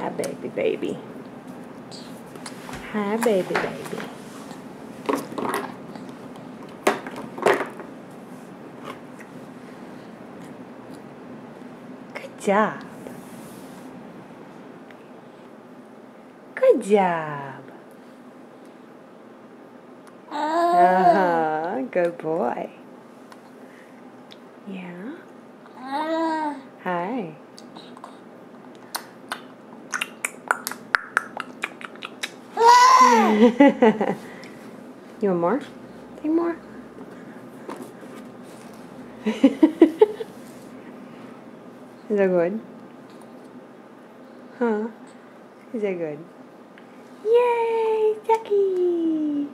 Hi, baby, baby. Hi, baby, baby. Good job. Good job. Good boy. Yeah. Hi. You want more? Take more. Is that good? Huh? Is that good? Yay, Ducky!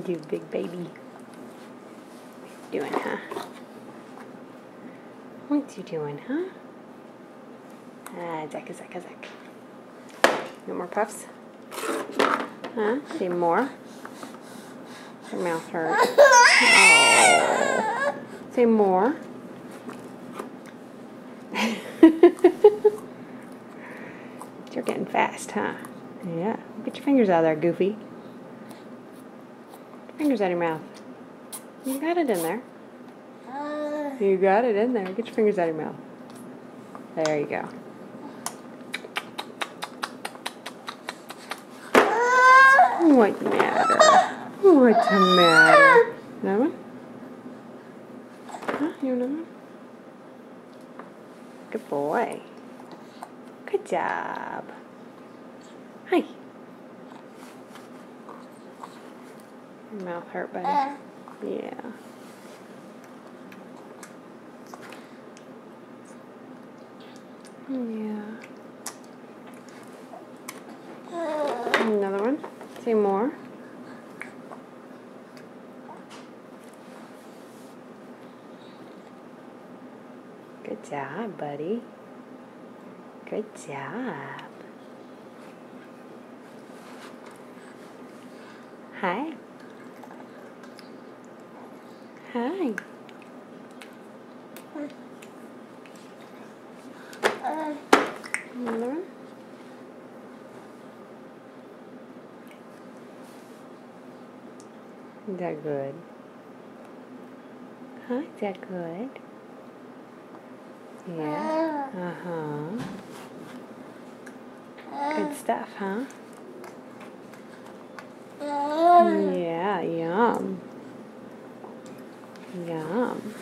You big baby. What you doing, huh? What you doing, huh? Zack. No more puffs? Huh? Say more? Your mouth hurts. Oh. Say more. You're getting fast, huh? Yeah. Get your fingers out of there, Goofy. Fingers out of your mouth. You got it in there. You got it in there. Get your fingers out of your mouth. There you go. What's the matter? What's the matter? Another one? Huh? You want another one? Good boy. Good job. Hi. Your mouth hurt, buddy? Yeah. Yeah. Another one? Say more. Good job, buddy. Good job. Hi. Hi. Another one? Is that good? Huh? Is that good? Yeah. Uh-huh. Good stuff, huh? Yeah, yum. Yum.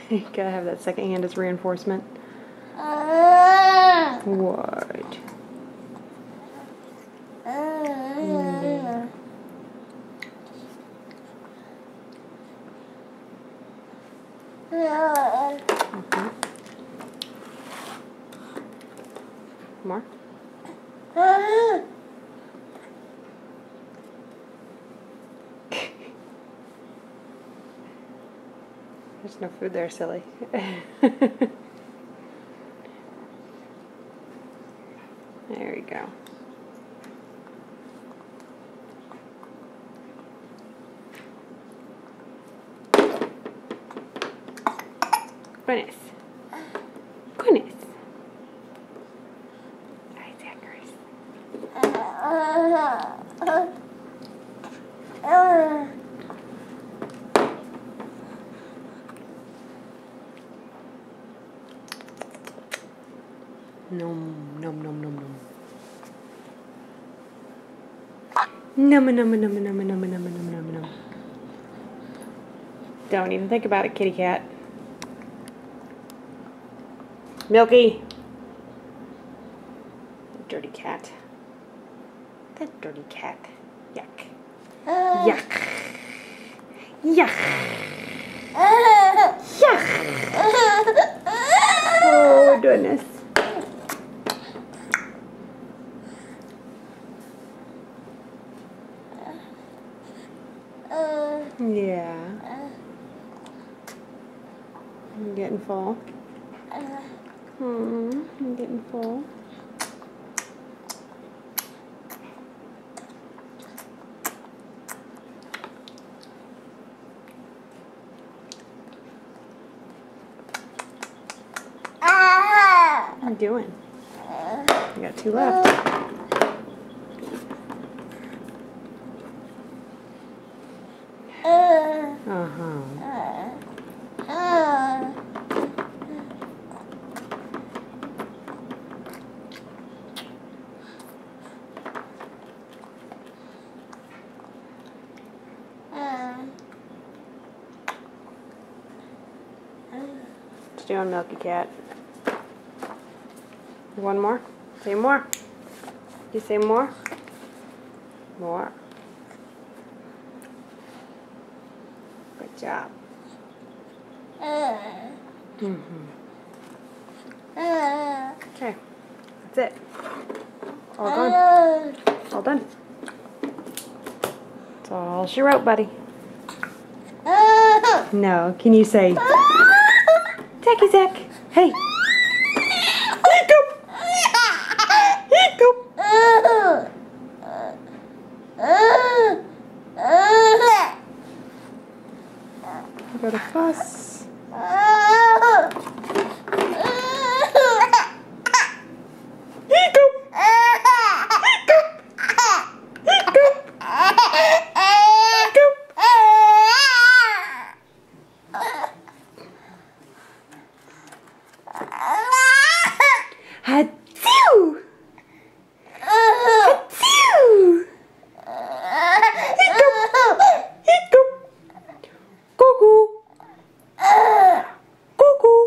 You gotta have that second hand as reinforcement. What? More? There's no food there, silly. There we go. Goodness. Goodness. Hi, Zachary. Nom, nom, nom, nom, nom. Nom, nom, nom, nom, nom, nom, nom, nom, nom, nom. Don't even think about it, kitty cat. Milky. Dirty cat. That dirty cat. Yuck. Yuck. Yuck. Yuck. Oh, goodness. Yeah. I'm getting full. I'm getting full. are you doing? You got 2 left. Uh-huh. What you doing, Milky Cat? One more? Say more. You say more? More. Good job. Okay. That's it. All done. All done. That's all she wrote, buddy. No. Can you say, Zacky Zack? Hey. Hiccup. Hiccup. You got a fuss. Hiccup. Hiccup. Hiccup. Hiccup. Achoo! Achoo! Hiccup! Hiccup! Cuckoo! Cuckoo!